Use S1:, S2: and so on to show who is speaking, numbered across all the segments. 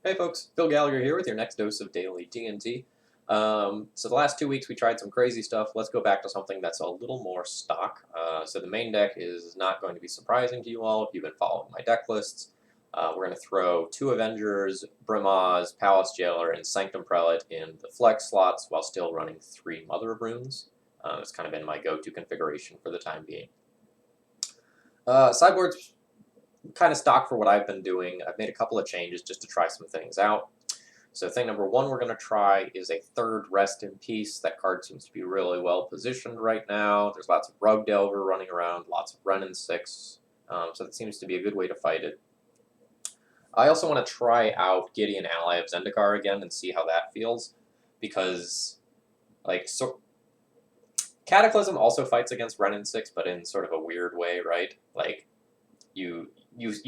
S1: Hey folks, Phil Gallagher here with your next dose of daily D&T. So the last 2 weeks we tried some crazy stuff. Let's go back to something that's a little more stock. So the main deck is not going to be surprising to you all if you've been following my deck lists. We're going to throw 2 Avengers, Brimaz, Palace Jailer, and Sanctum Prelate in the flex slots while still running 3 Mother of Runes. It's kind of been my go-to configuration for the time being. Sideboard's kind of stock for what I've been doing. I've made a couple of changes just to try some things out. So thing number 1 we're going to try is a 3rd Rest in Peace. That card seems to be really well positioned right now. There's lots of Rug Delver running around, lots of Wrenn and 6, so that seems to be a good way to fight it. I also want to try out Gideon Ally of Zendikar again and see how that feels, because Cataclysm also fights against Wrenn and 6, but in sort of a weird way, right? Like, you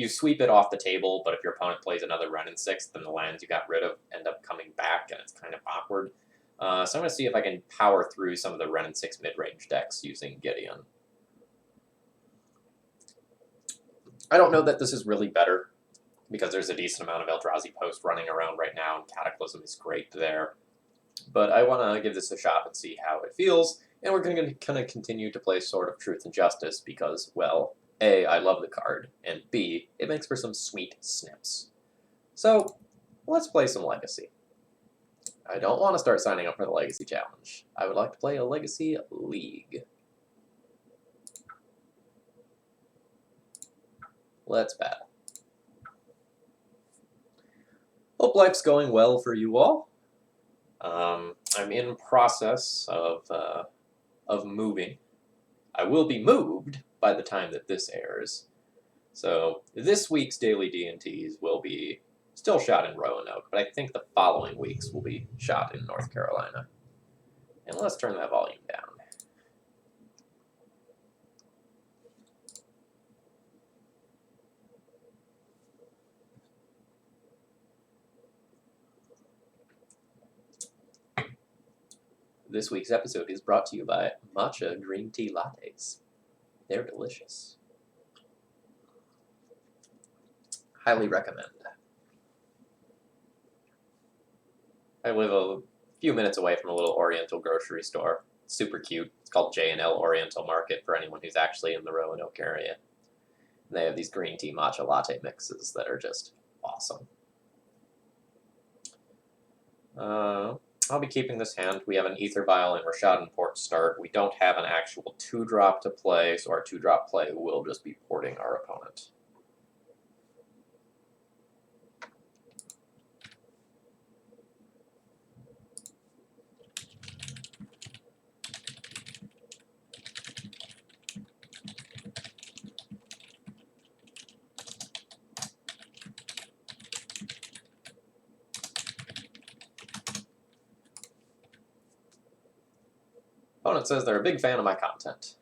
S1: sweep it off the table, but if your opponent plays another Wrenn and 6, then the lands you got rid of end up coming back, and it's kind of awkward. So I'm going to see if I can power through some of the Wrenn and 6 mid-range decks using Gideon. I don't know that this is really better, because there's a decent amount of Eldrazi Post running around right now, and Cataclysm is great there. But I want to give this a shot and see how it feels, and we're going to kind of continue to play Sword of Truth and Justice because, well, A, I love the card, and B, it makes for some sweet snips. So, let's play some Legacy. I don't want to start signing up for the Legacy Challenge. I would like to play a Legacy League. Let's battle. Hope life's going well for you all. I'm in process of moving. I will be moved by the time that this airs. So this week's daily D&Ts will be still shot in Roanoke, but I think the following weeks will be shot in North Carolina. And let's turn that volume down. This week's episode is brought to you by Matcha Green Tea Lattes. They're delicious. Highly recommend. I live a few minutes away from a little Oriental grocery store. It's super cute. It's called J&L Oriental Market for anyone who's actually in the Roanoke area. And they have these green tea matcha latte mixes that are just awesome. I'll be keeping this hand. We have an Ether Vial and Rashadan Port start. We don't have an actual 2-drop to play, so our 2-drop play will just be porting our opponent. Opponent says they're a big fan of my content.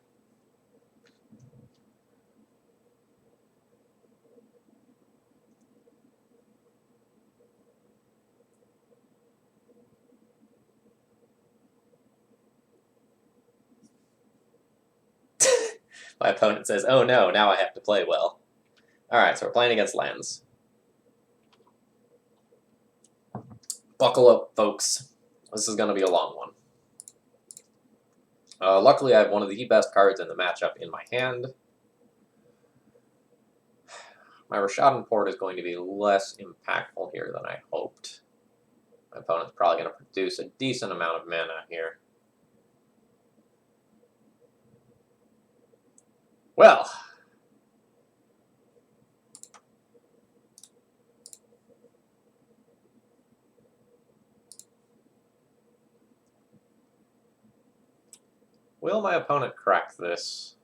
S1: My opponent says, oh no, now I have to play well. Alright, so we're playing against lands. Buckle up, folks. This is going to be a long one. Luckily, I have one of the best cards in the matchup in my hand. My Rashadan Port is going to be less impactful here than I hoped. My opponent's probably going to produce a decent amount of mana here. Well, will my opponent crack this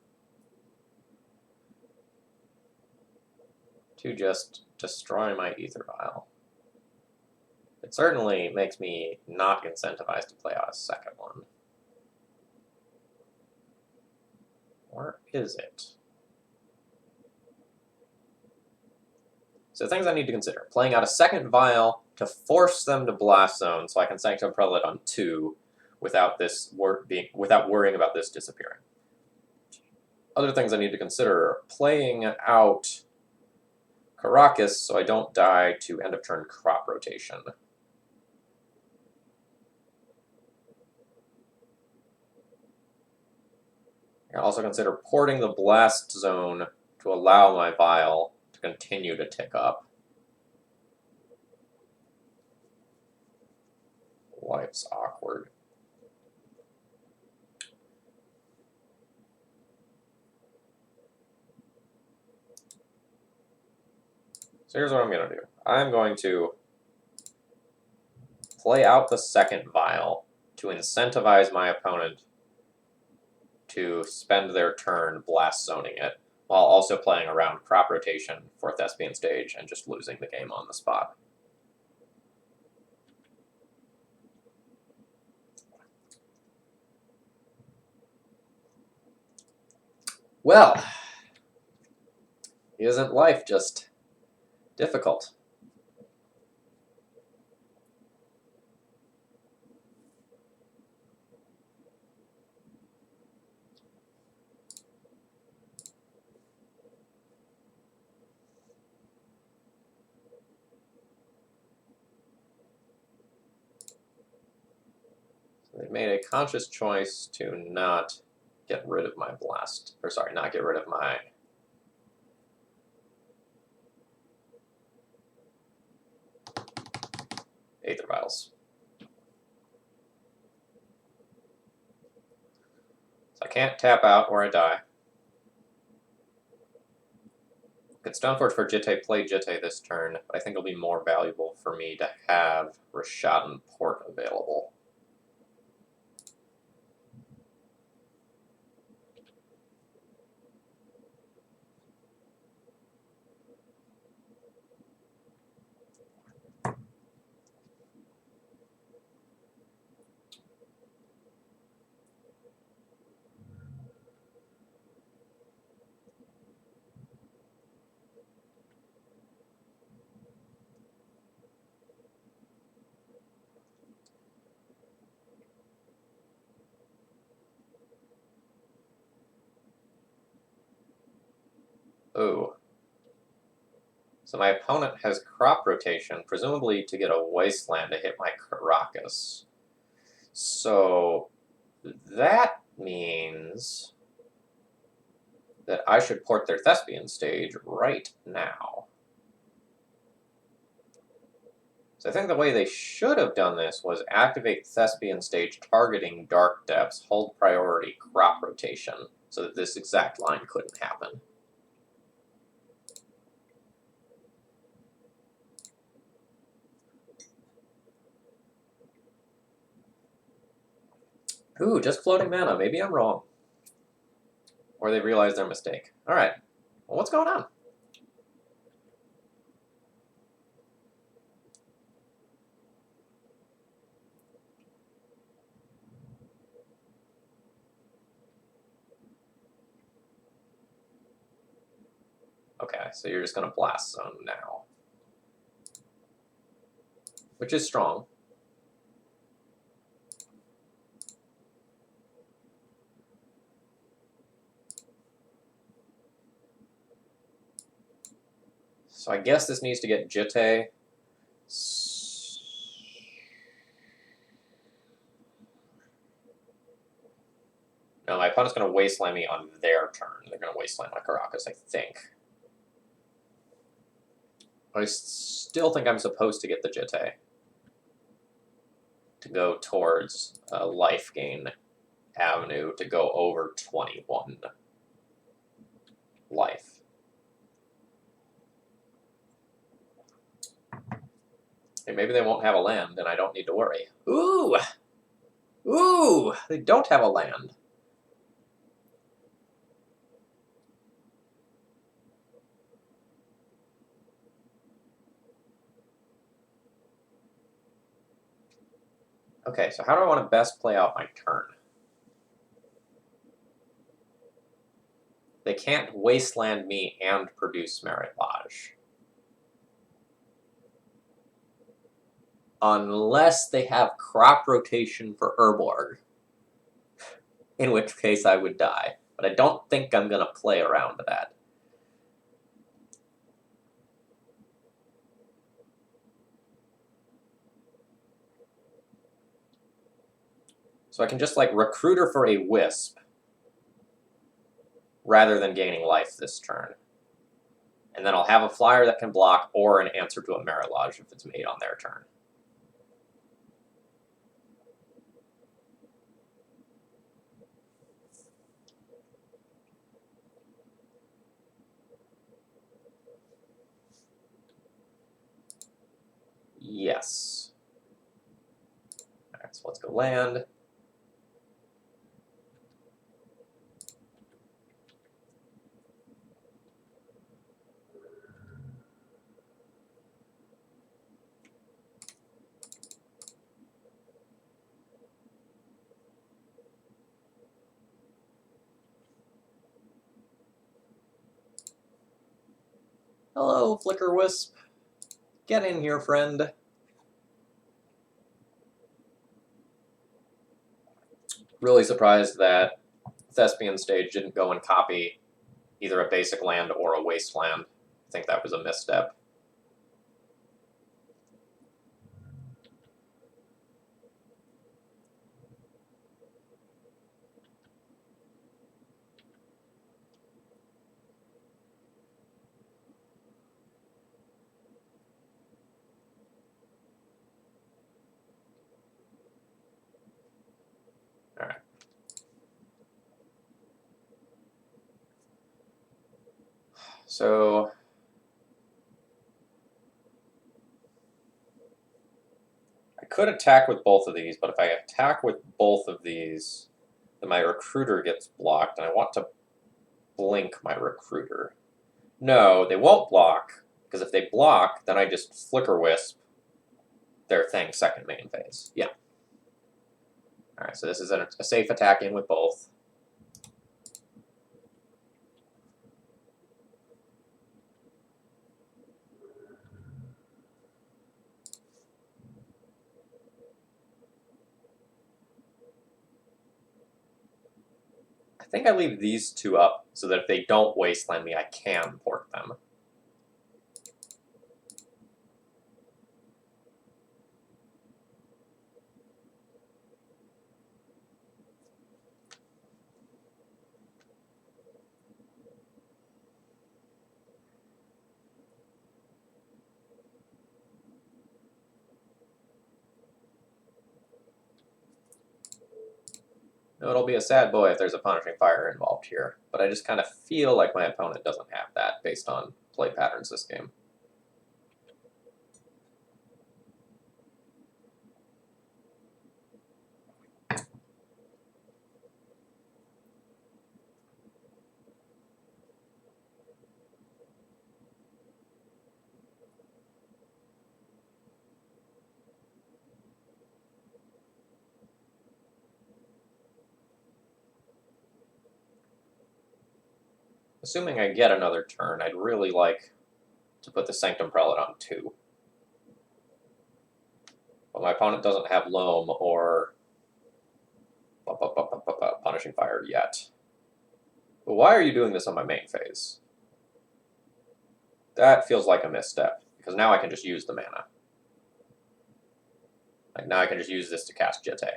S1: to just destroy my Ether Vial? It certainly makes me not incentivized to play out a second one. Or is it? So things I need to consider. Playing out a second Vial to force them to Blast Zone so I can Sanctum Prelate on 2 without worrying about this disappearing. Other things I need to consider are playing out Caracas so I don't die to end of turn crop rotation. I can also consider porting the blast zone to allow my vial to continue to tick up. Life's awkward. So here's what I'm going to do. I'm going to play out the second vial to incentivize my opponent to spend their turn blast zoning it, while also playing around crop rotation for Thespian Stage and just losing the game on the spot. Well, isn't life just difficult? So they've made a conscious choice to not get rid of my blast, or sorry, not get rid of my Aether Vials. So I can't tap out or I die. Could Stoneforge for Jitte play Jitte this turn, but I think it'll be more valuable for me to have Rishadan Port available. Ooh. So my opponent has crop rotation, presumably to get a wasteland to hit my Caracas. So that means that I should port their Thespian Stage right now. So I think the way they should have done this was activate Thespian Stage targeting Dark Depths, hold priority crop rotation, so that this exact line couldn't happen. Ooh, just floating mana. Maybe I'm wrong. Or they realized their mistake. Alright. Well, what's going on? Okay, so you're just going to blast zone now. Which is strong. So I guess this needs to get Jitte. No, my opponent's going to wasteland me on their turn. They're going to wasteland my Caracas, I think. I still think I'm supposed to get the Jitte to go towards life gain avenue to go over 21 life. And maybe they won't have a land, and I don't need to worry. Ooh! Ooh! They don't have a land. Okay, so how do I want to best play out my turn? They can't wasteland me and produce Merit Lodge. Unless they have crop rotation for Urborg. In which case I would die. But I don't think I'm going to play around that. So I can just, like, Recruiter for a Wisp rather than gaining life this turn. And then I'll have a flyer that can block or an answer to a Merilage if it's made on their turn. Yes. Alright, so let's go land. Hello, Flicker Wisp. Get in here, friend. Really surprised that Thespian Stage didn't go and copy either a basic land or a wasteland. I think that was a misstep. Alright. So I could attack with both of these, but if I attack with both of these, then my Recruiter gets blocked, and I want to blink my Recruiter. No, they won't block, because if they block, then I just Flicker Wisp their thing second main phase. Yeah. Alright, so this is a safe attack in with both. I think I leave these two up so that if they don't wasteland me, I can port them. Now, it'll be a sad boy if there's a Punishing Fire involved here, but I just kind of feel like my opponent doesn't have that based on play patterns this game. Assuming I get another turn, I'd really like to put the Sanctum Prelate on 2. But my opponent doesn't have Loam or Punishing Fire yet. But why are you doing this on my main phase? That feels like a misstep, because now I can just use the mana. Like, now I can just use this to cast Jete.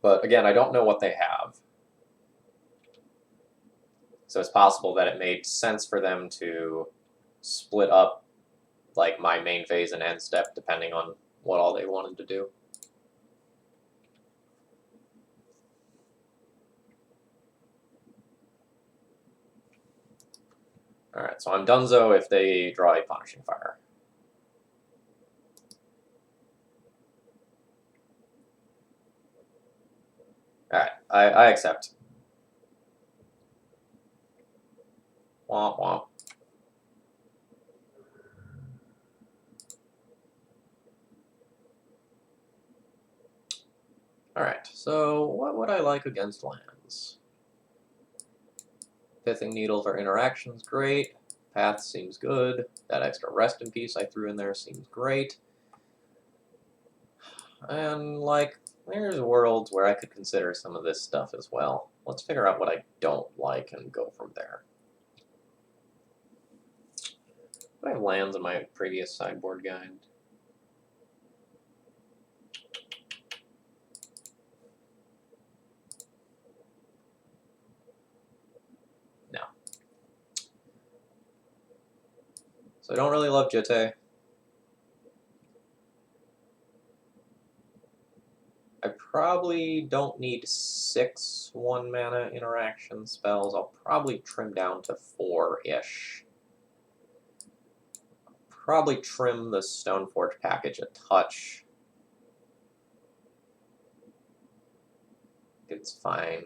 S1: But again, I don't know what they have. So it's possible that it made sense for them to split up like my main phase and end step depending on what all they wanted to do. Alright, so I'm donezo if they draw a Punishing Fire. Alright, I accept. Womp womp. Alright, so what would I like against lands? Pithing Needle for interactions, great. Path seems good. That extra rest in peace I threw in there seems great. And, like, there's worlds where I could consider some of this stuff as well. Let's figure out what I don't like and go from there. Do I have lands in my previous sideboard guide? No. So I don't really love Jitte. I probably don't need 6 1-mana interaction spells. I'll probably trim down to 4-ish. Probably trim the Stoneforge package a touch. It's fine.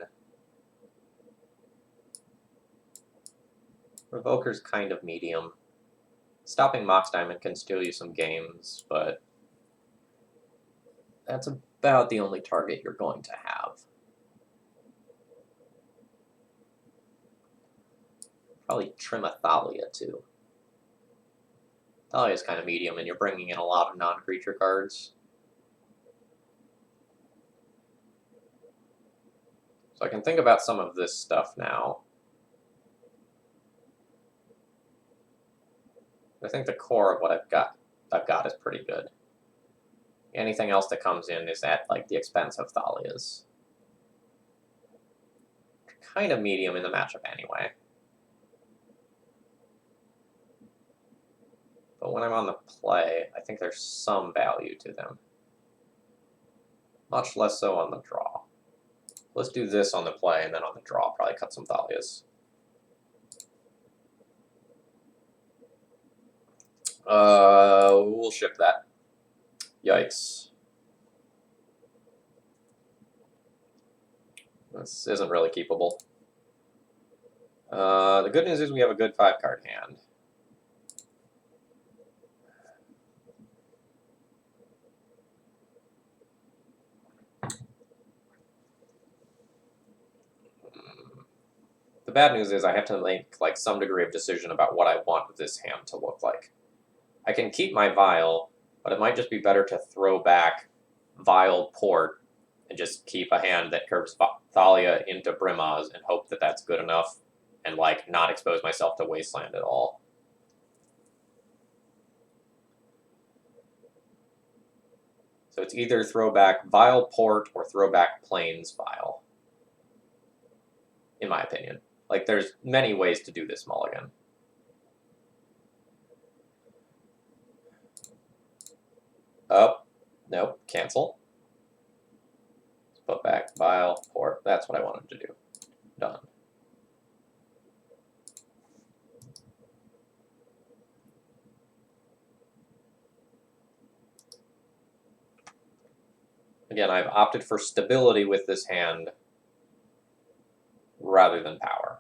S1: Revoker's kind of medium. Stopping Mox Diamond can steal you some games, but that's about the only target you're going to have. Probably trim a Thalia, too. Thalia's kind of medium, and you're bringing in a lot of non-creature cards. So I can think about some of this stuff now. I think the core of what I've got is pretty good. Anything else that comes in is at, like, the expense of Thalia's. Kind of medium in the matchup anyway. But when I'm on the play, I think there's some value to them. Much less so on the draw. Let's do this on the play, and then on the draw, I'll probably cut some Thalias. We'll ship that. Yikes. This isn't really keepable. The good news is we have a good 5-card hand. The bad news is I have to make, like, some degree of decision about what I want this hand to look like. I can keep my Vial, but it might just be better to throw back Vial Port and just keep a hand that curves Thalia into Brimaz and hope that that's good enough and, like, not expose myself to Wasteland at all. So it's either throw back Vial Port or throw back Plains Vial, in my opinion. Like, there's many ways to do this mulligan. Oh, nope, cancel. Let's put back Vial, Port. That's what I wanted to do. Done. Again, I've opted for stability with this hand rather than power.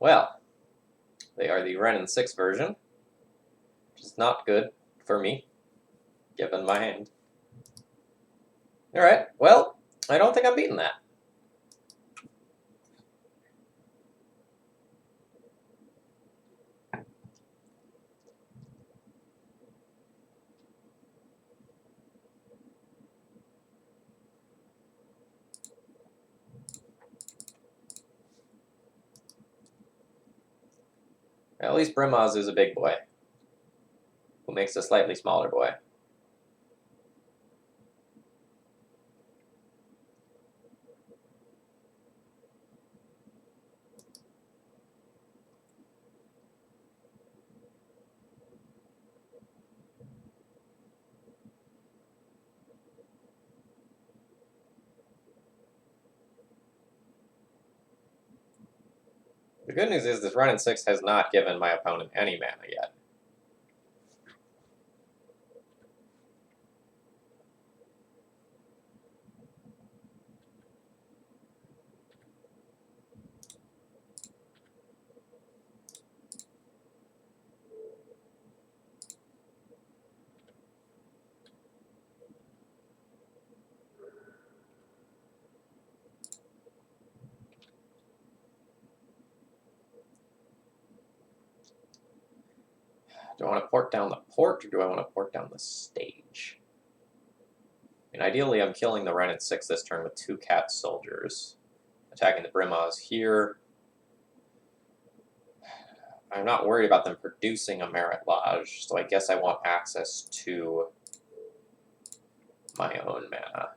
S1: Well, they are the Wrenn and 6 version, which is not good for me, given my hand. Alright, well, I don't think I'm beating that. At least Brimaz is a big boy, who makes a slightly smaller boy. The good news is this Wrenn and 6 has not given my opponent any mana yet. Do I want to port down the port, or do I want to port down the stage? And ideally, I'm killing the Wrenn and 6 this turn with 2 cat soldiers. Attacking the Brimaz here. I'm not worried about them producing a Merit Lodge, so I guess I want access to my own mana.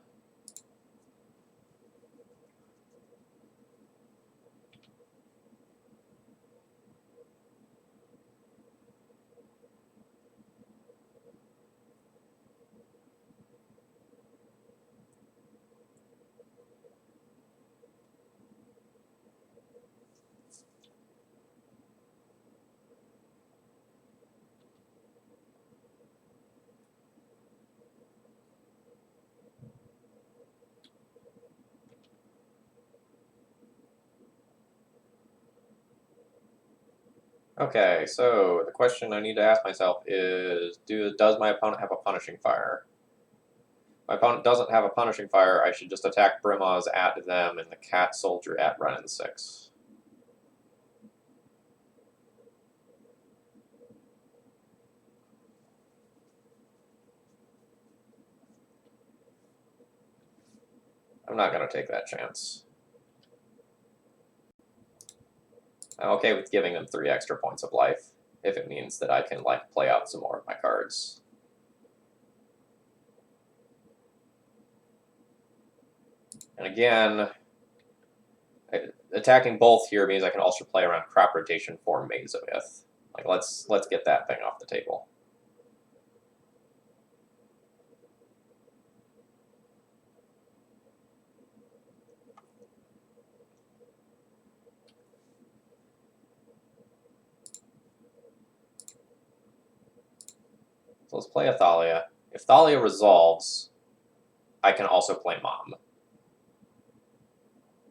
S1: Okay, so the question I need to ask myself is, does my opponent have a Punishing Fire? If my opponent doesn't have a Punishing Fire, I should just attack Brimaz at them and the cat soldier at Wrenn and 6. I'm not going to take that chance. I'm okay with giving them 3 extra points of life, if it means that I can play out some more of my cards. And again, attacking both here means I can also play around crop rotation for Mazovith. Let's get that thing off the table. So let's play a Thalia. If Thalia resolves, I can also play Mom.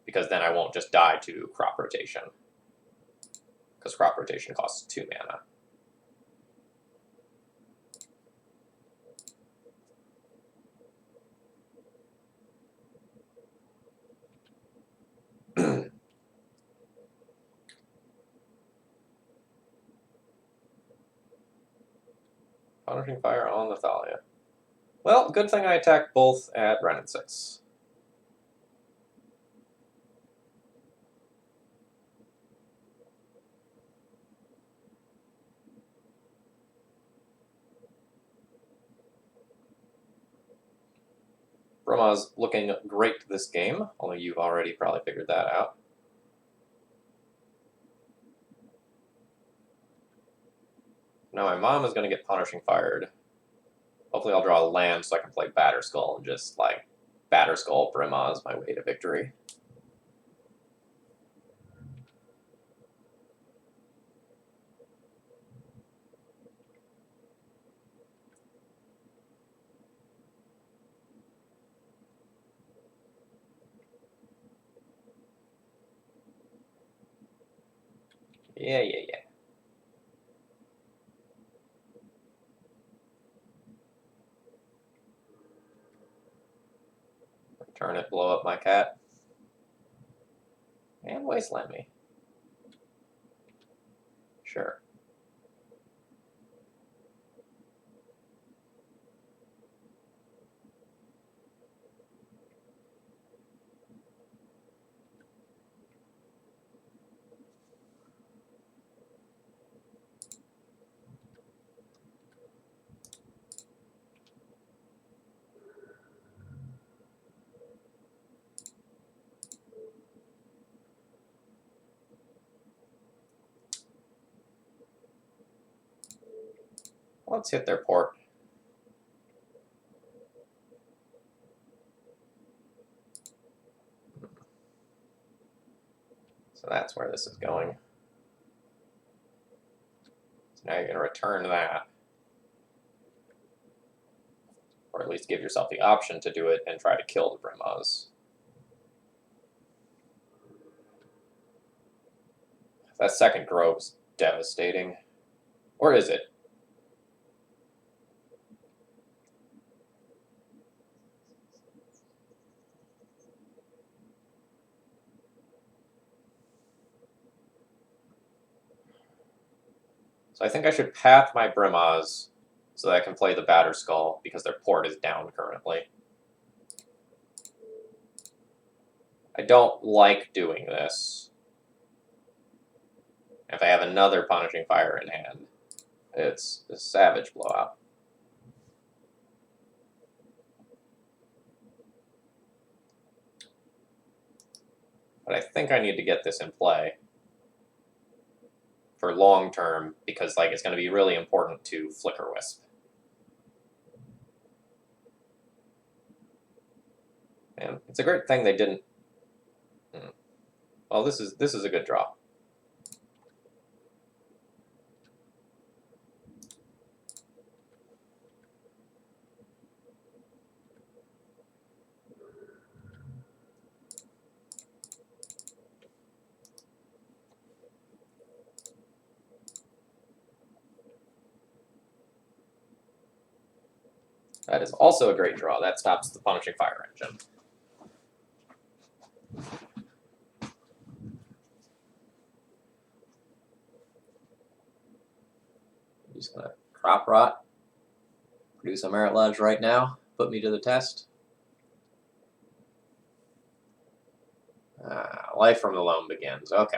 S1: Because then I won't just die to crop rotation. Because crop rotation costs 2 mana. Punishing Fire on the Thalia. Well, good thing I attacked both at Wrenn and 6. Brimaz looking great this game, although you've already probably figured that out. Now my mom is going to get Punishing Fired. Hopefully I'll draw a land so I can play Batterskull and just, Batterskull Brimaz my way to victory. Yeah. Return it, blow up my cat. And wasteland me. Sure. Let's hit their port. So that's where this is going. So now you're going to return that. Or at least give yourself the option to do it and try to kill the Brimaz. That second Grove's devastating. Or is it? So So I think I should path my Brimaz so that I can play the Batter Skull because their port is down currently. I don't like doing this. If I have another Punishing Fire in hand, it's a savage blowout. But I think I need to get this in play for long term because like it's going to be really important to Flicker Wisp. And it's a great thing they didn't. Well, this is a good draw. That is also a great draw. That stops the Punishing Fire engine. I'm just going to Crop Rot, produce a Merit Lodge right now, put me to the test. Life from the Loam begins. Okay.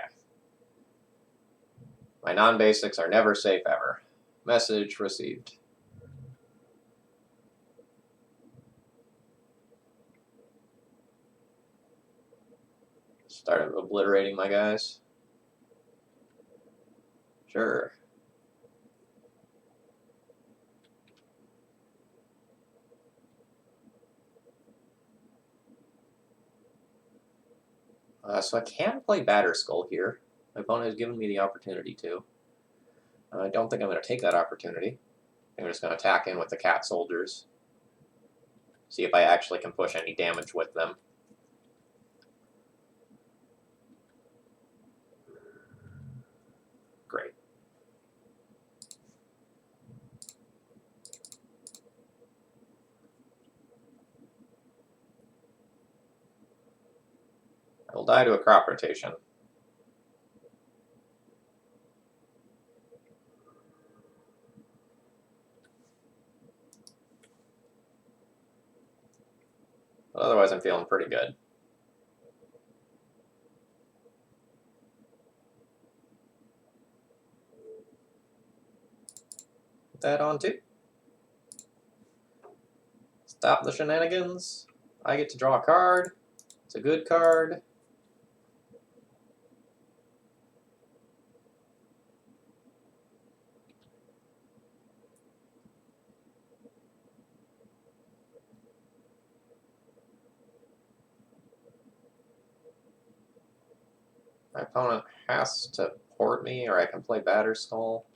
S1: My non-basics are never safe ever. Message received. Start obliterating my guys. Sure. So I can play Batter Skull here. My opponent has given me the opportunity to. I don't think I'm going to take that opportunity. I'm just going to attack in with the Cat Soldiers. See if I actually can push any damage with them. Great. I will die to a Crop Rotation. But otherwise, I'm feeling pretty good. Put that on too. Stop the shenanigans. I get to draw a card. It's a good card. My opponent has to port me, or I can play Batter Skull.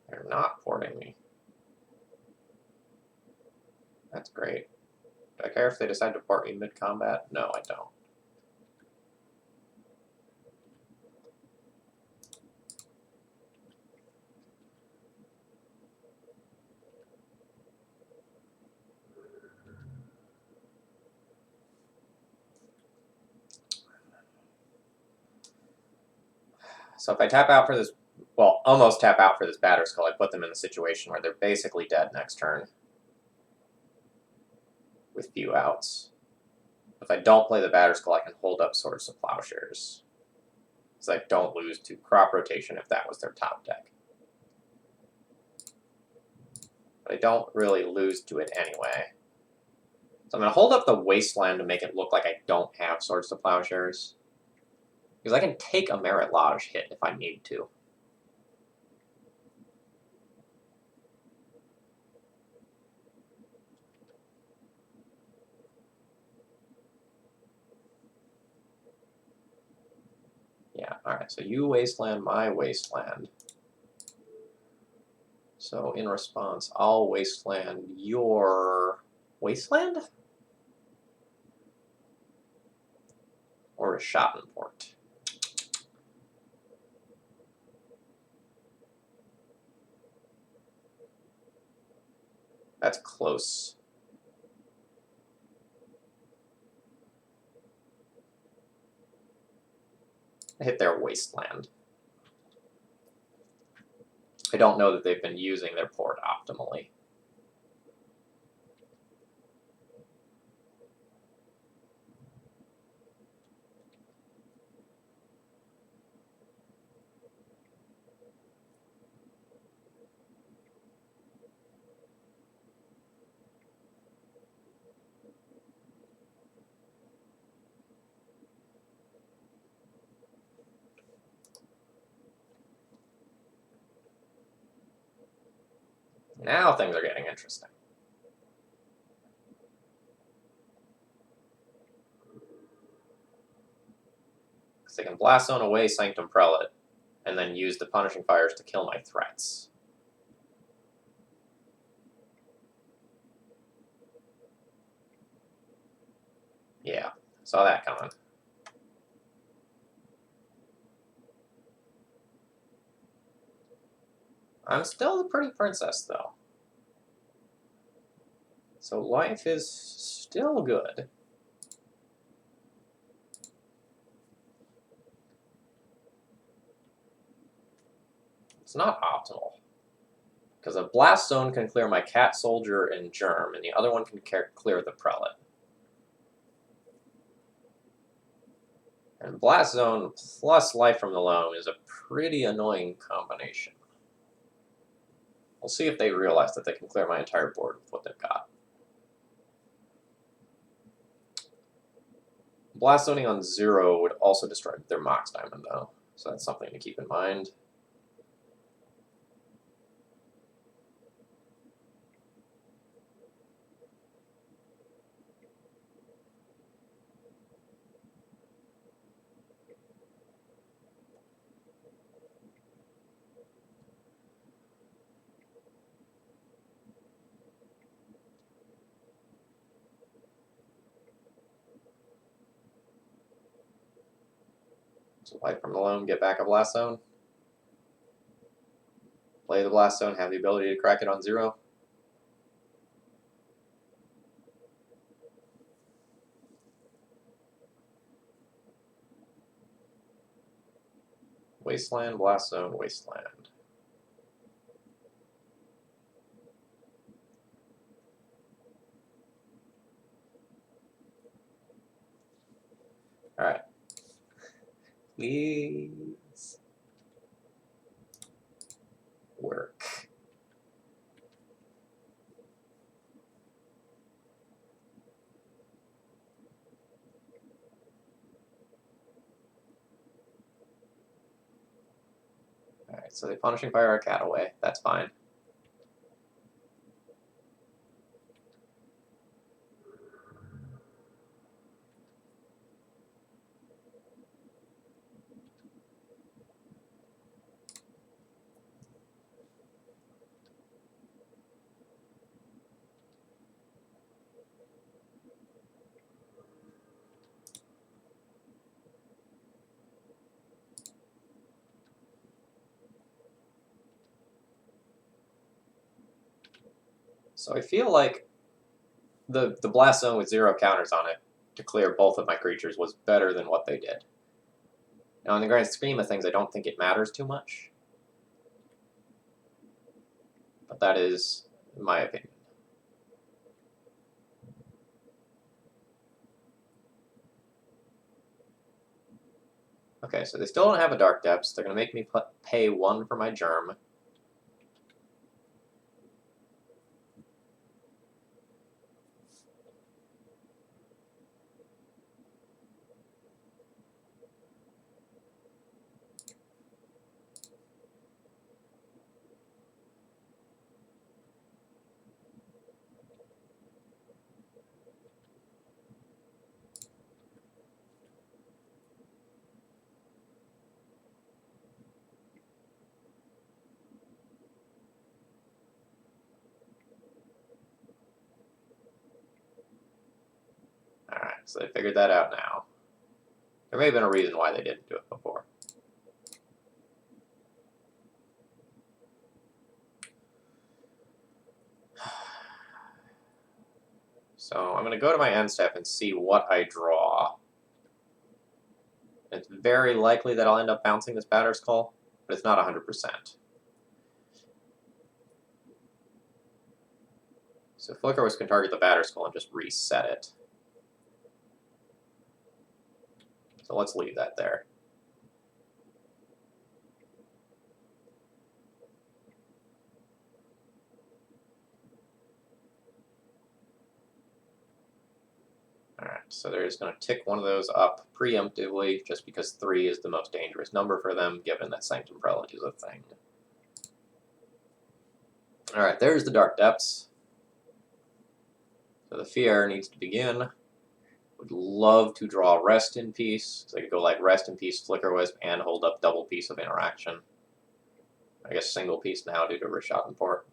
S1: They're not porting me. That's great. Do I care if they decide to port me mid-combat? No, I don't. So if I tap out for this, well, almost tap out for this Batter Skull, I put them in a situation where they're basically dead next turn with few outs. If I don't play the Batter Skull, I can hold up Swords to Plowshares. So I don't lose to Crop Rotation if that was their top deck. But I don't really lose to it anyway. So I'm going to hold up the Wasteland to make it look like I don't have Swords to Plowshares. Because I can take a Merit Lodge hit if I need to. Yeah, alright, so you Wasteland my Wasteland. So in response, I'll Wasteland your Wasteland? Or a Schottenport? That's close. hit their wasteland. I don't know that they've been using their port optimally. Now things are getting interesting. Because they can blast zone away Sanctum Prelate, and then use the Punishing Fires to kill my threats. Yeah, saw that coming. I'm still the pretty princess, though. So life is still good. It's not optimal. Because a blast zone can clear my cat soldier and germ, and the other one can clear the prelate. And blast zone plus life from the loam is a pretty annoying combination. We'll see if they realize that they can clear my entire board with what they've got. Blast zoning on 0 would also destroy their Mox Diamond, though, so that's something to keep in mind. So life from the loam, get back a blast zone. Play the blast zone, have the ability to crack it on 0. Wasteland, blast zone, wasteland. Alright. Please work. Alright, so they Punishing Fire our cat away. That's fine. So I feel like the blast zone with 0 counters on it to clear both of my creatures was better than what they did. Now, in the grand scheme of things, I don't think it matters too much. But that is my opinion. Okay, so they still don't have a Dark Depths. They're going to make me pay 1 for my germ. Alright, so they figured that out now. There may have been a reason why they didn't do it before. So I'm going to go to my end step and see what I draw. It's very likely that I'll end up bouncing this Batter's Call, but it's not 100%. So Flicker Wisp can target the Batter's Call and just reset it. So let's leave that there. Alright, so they're just going to tick one of those up preemptively, just because 3 is the most dangerous number for them, given that Sanctum Prelate is a thing. Alright, there's the Dark Depths. So the Fier needs to begin. Would love to draw Rest in Peace. So I could go like Rest in Peace, Flicker Wisp, and hold up double piece of interaction. I guess single piece now due to Rishadan Port.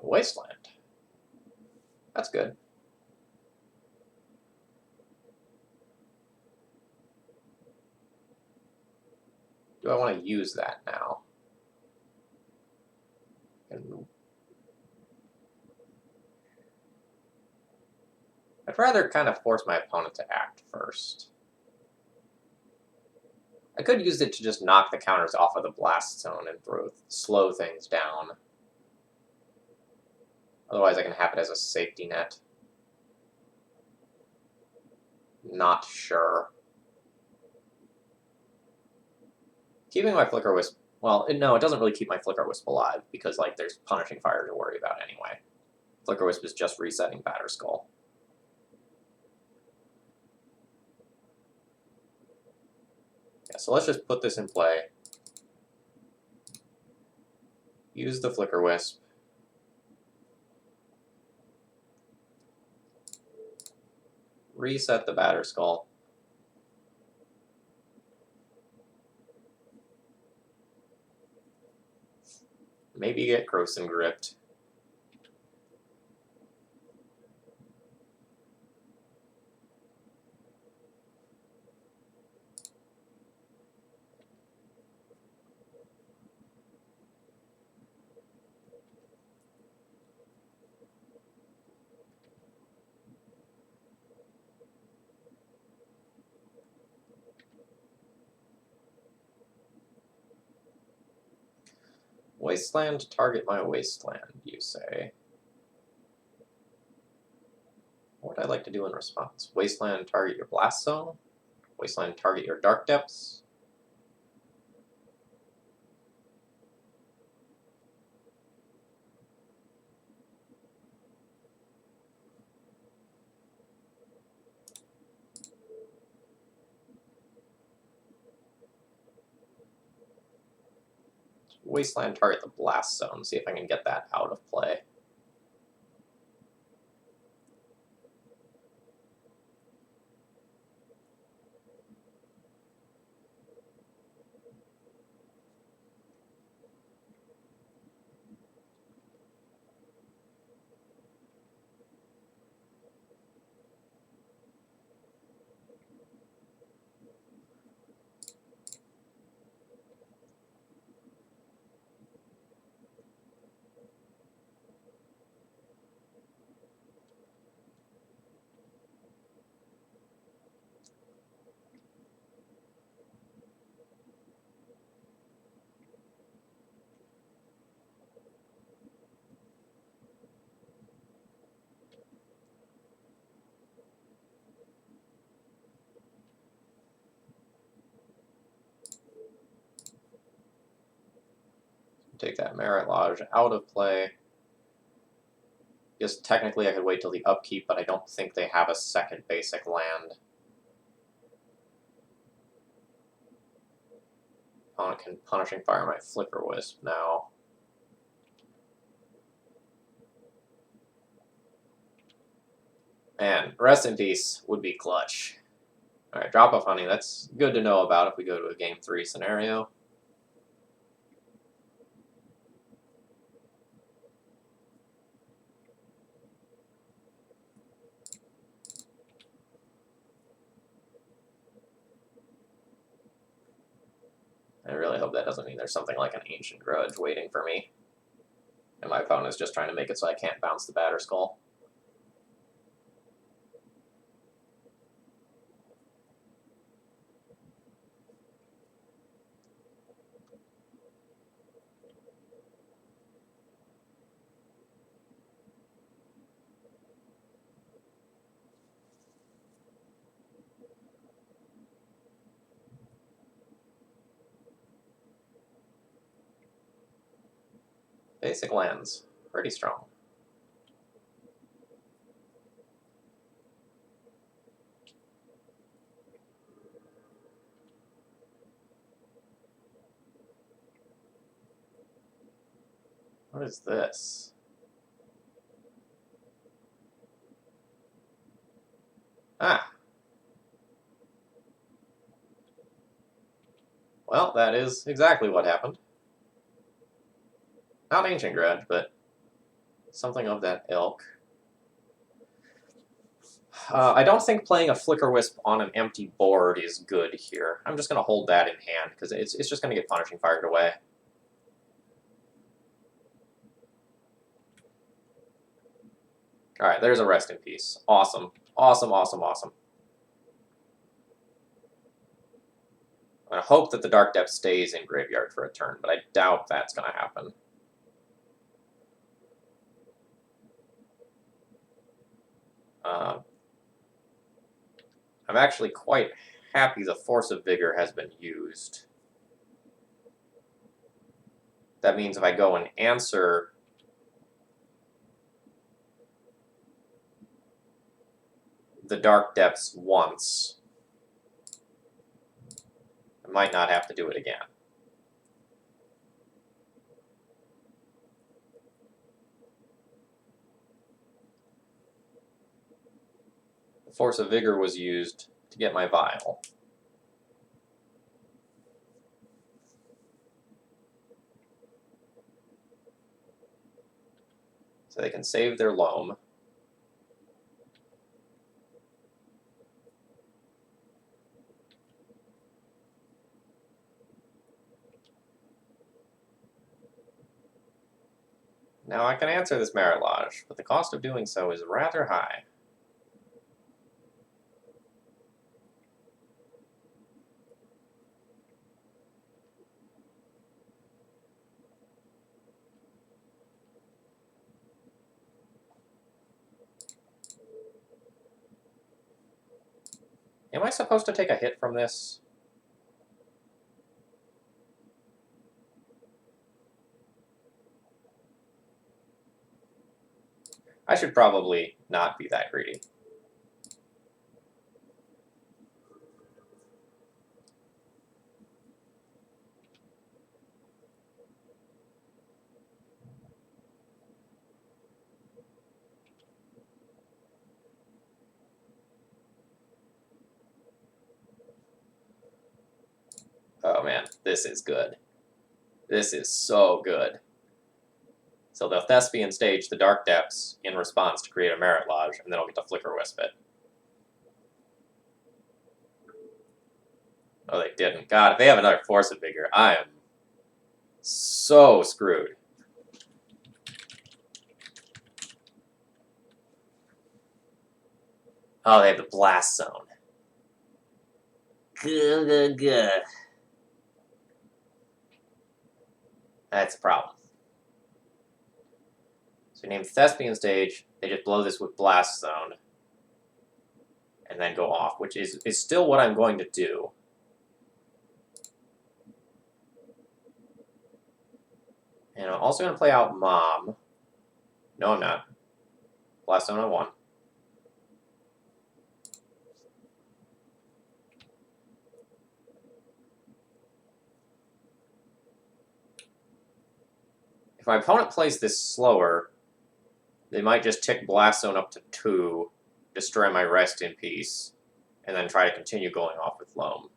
S1: Wasteland. That's good. Do I want to use that now? I'd rather kind of force my opponent to act first. I could use it to just knock the counters off of the Blast Zone and slow things down. Otherwise, I can have it as a safety net. Not sure. Keeping my Flicker Wisp... Well, no, it doesn't really keep my Flicker Wisp alive, because like there's Punishing Fire to worry about anyway. Flicker Wisp is just resetting Batter's Skull. Yeah, so let's just put this in play. Use the Flicker Wisp. Reset the Batter's Skull. Maybe get Grossen Gripped. Wasteland, target my Wasteland, you say. What would I like to do in response? Wasteland, target your Blast Zone? Wasteland, target your Dark Depths? Wasteland, target the Blast Zone, see if I can get that out of play. Take that Merit Lodge out of play. Yes, technically I could wait till the upkeep, but I don't think they have a second basic land. Opponent can Punishing Fire my Flicker Wisp now. Man, Rest in Peace would be clutch. Alright, Drop Off Honey, that's good to know about if we go to a Game 3 scenario. hope that doesn't mean there's something like an Ancient Grudge waiting for me. And my opponent is just trying to make it so I can't bounce the Batter Skull. Basic lands, pretty strong. What is this? Ah. Well, that is exactly what happened. Not Ancient Grudge, but something of that ilk. I don't think playing a Flicker Wisp on an empty board is good here. I'm just going to hold that in hand, because it's just going to get Punishing Fired away. Alright, there's a Rest in Peace. Awesome. Awesome, awesome, awesome. I'm going to hope that the Dark Depth stays in Graveyard for a turn, but I doubt that's going to happen. I'm actually quite happy the Force of Vigor has been used. That means if I go and answer the Dark Depths once, I might not have to do it again. The Force of Vigor was used to get my Vial. So they can save their Loam. Now I can answer this Merit Lodge, but the cost of doing so is rather high. Am I supposed to take a hit from this? I should probably not be that greedy. Oh man, this is good. This is so good. So they'll Thespian stage the Dark Depths in response to create a Merit Lodge, and then I'll get to Flicker Wisp it. Oh, they didn't. God, if they have another Force of Vigor, I am so screwed. Oh, they have the Blast Zone. Good. That's a problem. So we name Thespian Stage, they just blow this with Blast Zone, and then go off, which is still what I'm going to do. And I'm also going to play out Mom. No, I'm not. Blast Zone on 1. If my opponent plays this slower, they might just tick Blast Zone up to 2, destroy my Rest in Peace, and then try to continue going off with Loam.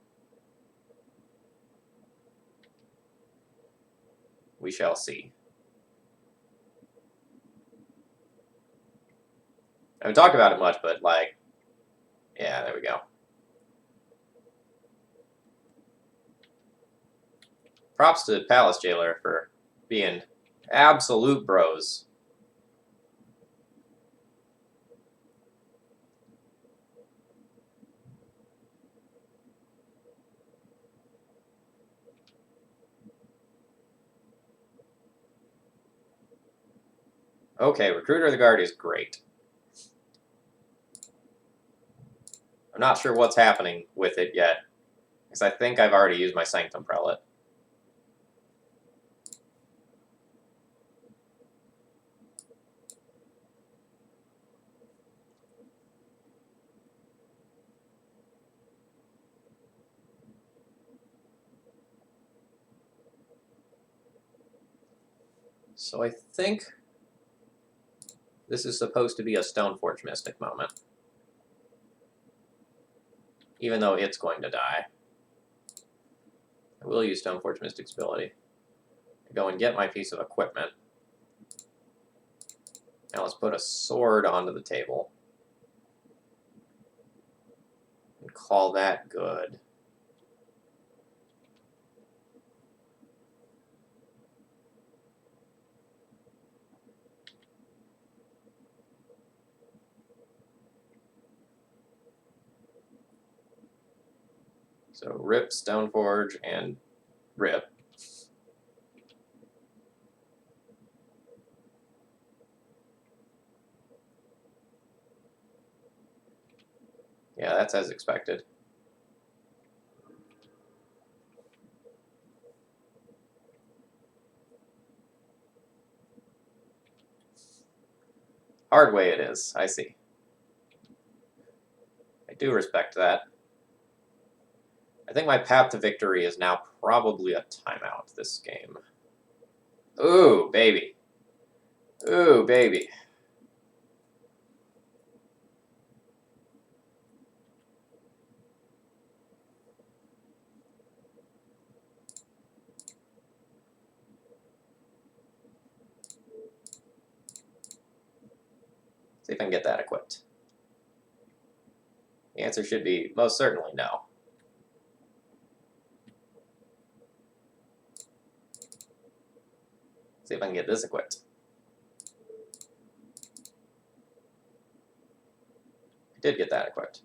S1: We shall see. I haven't talked about it much, but, like, yeah, there we go. Props to Palace Jailer for being absolute bros. Okay, Recruiter of the Guard is great. I'm not sure what's happening with it yet, because I think I've already used my Sanctum Prelate. So I think this is supposed to be a Stoneforge Mystic moment. Even though it's going to die. I will use Stoneforge Mystic's ability. Go and get my piece of equipment. Now let's put a sword onto the table. And call that good. So rip, Stoneforge, and rip. Yeah, that's as expected. Hard way it is, I see. I do respect that. I think my path to victory is now probably a timeout this game. Ooh, baby. Ooh, baby. See if I can get that equipped. The answer should be most certainly no. See if I can get this equipped. I did get that equipped.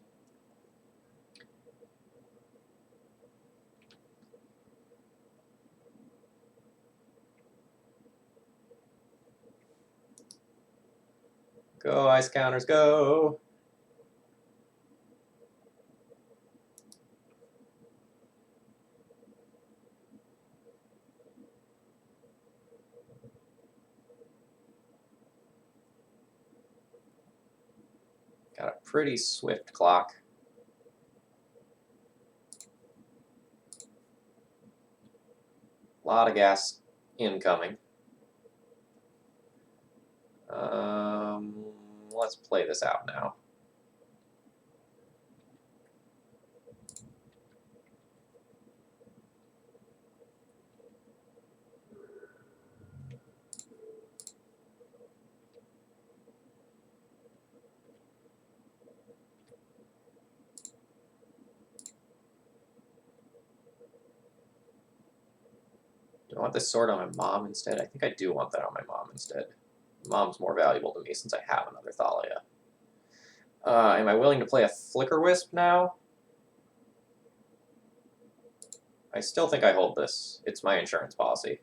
S1: Go, ice counters, go! Got a pretty swift clock. A lot of gas incoming. Let's play this out now. Do I want this sword on my mom instead? I think I do want that on my mom instead. Mom's more valuable to me since I have another Thalia. Am I willing to play a Flicker Wisp now? I still think I hold this. It's my insurance policy.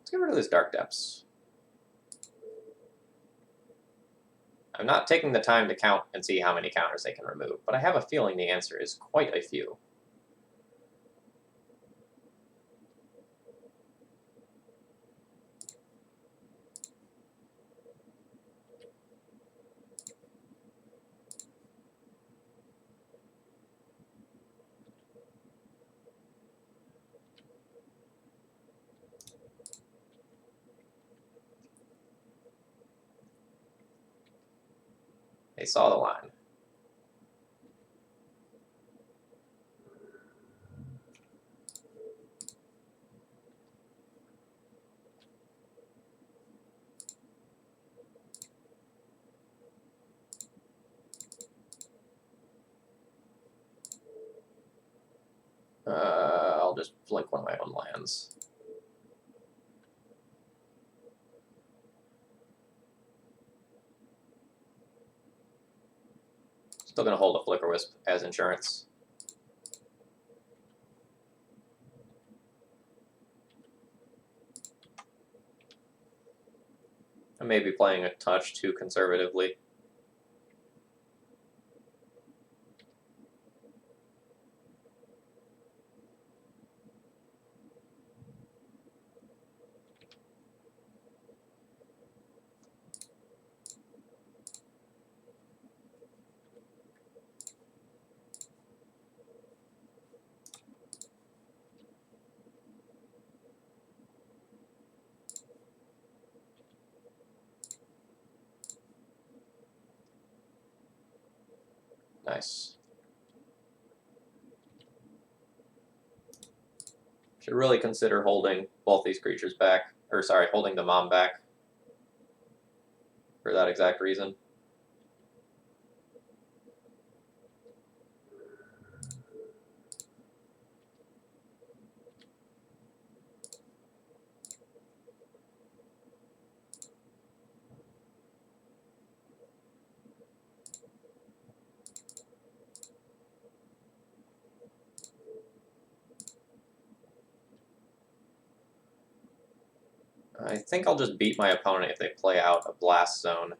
S1: Let's get rid of this Dark Depths. I'm not taking the time to count and see how many counters they can remove, but I have a feeling the answer is quite a few. They saw the line. I'll just blink one of my own lands. Still going to hold a Flicker Wisp as insurance. I may be playing a touch too conservatively. Nice. Should really consider holding both these creatures back, or sorry, holding the mom back for that exact reason. I think I'll just beat my opponent if they play out a Blast Zone.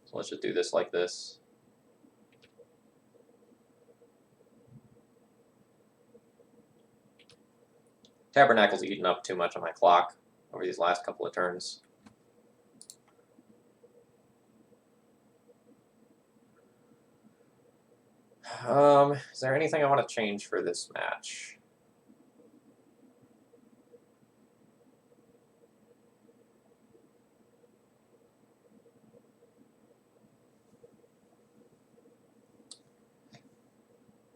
S1: So let's just do this like this. Tabernacle's eaten up too much on my clock over these last couple of turns. Is there anything I want to change for this match?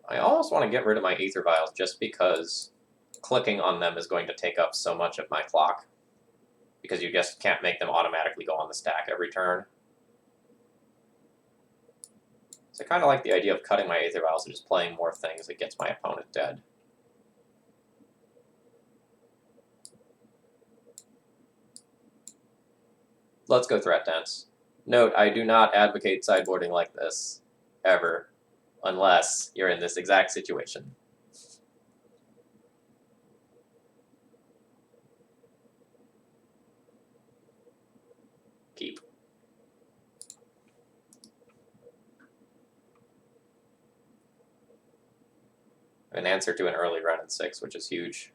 S1: I almost want to get rid of my Aether Vials just because clicking on them is going to take up so much of my clock. Because you just can't make them automatically go on the stack every turn. So I kind of like the idea of cutting my Aether Vials and just playing more things that gets my opponent dead. Let's go Threat Dance. Note, I do not advocate sideboarding like this, ever, unless you're in this exact situation. Keep. An answer to an early run in 6, which is huge.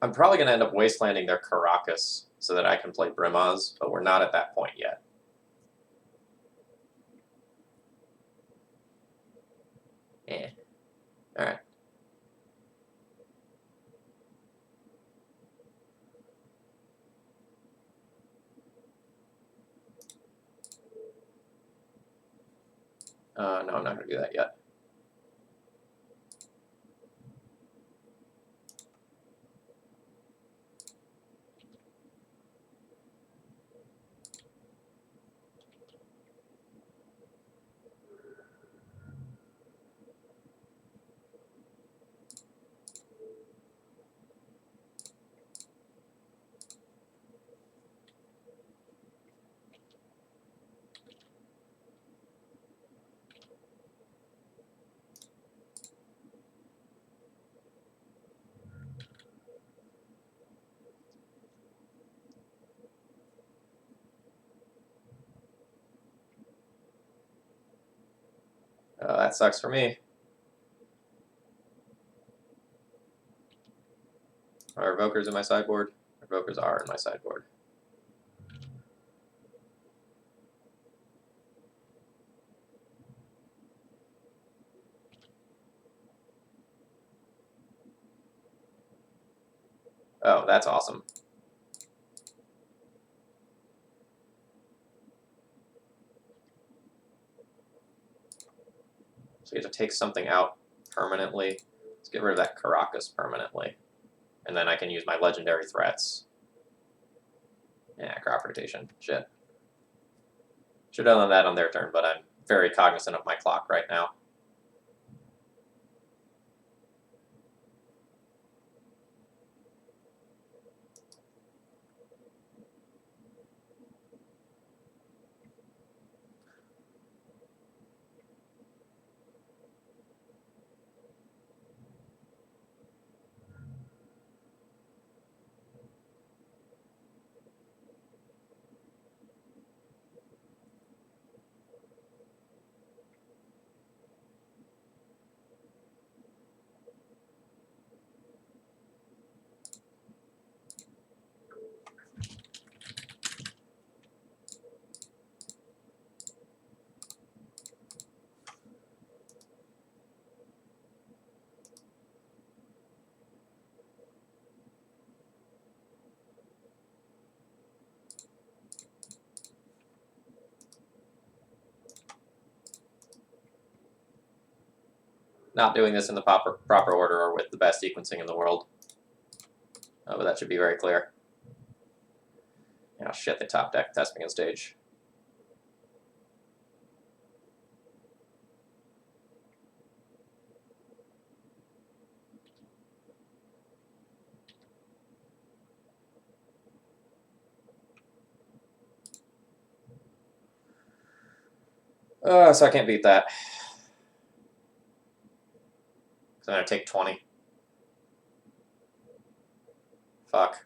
S1: I'm probably going to end up wastelanding their Caracas so that I can play Brimaz, but we're not at that point yet. Eh. Alright. No, I'm not going to do that yet. That sucks for me. Are Evokers in my sideboard? Evokers are in my sideboard. Oh, that's awesome. So you have to take something out permanently. Let's get rid of that Caracas permanently. And then I can use my legendary threats. Yeah, crop rotation. Shit. Should have done that on their turn, but I'm very cognizant of my clock right now. Not doing this in the proper order or with the best sequencing in the world. But that should be very clear. Oh shit, they top deck Thespian stage. So I can't beat that. So I'm going to take 20. Fuck.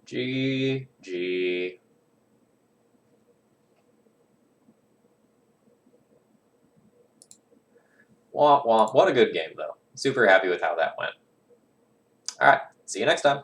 S1: GG. Womp womp. What a good game, though. Super happy with how that went. All right. See you next time.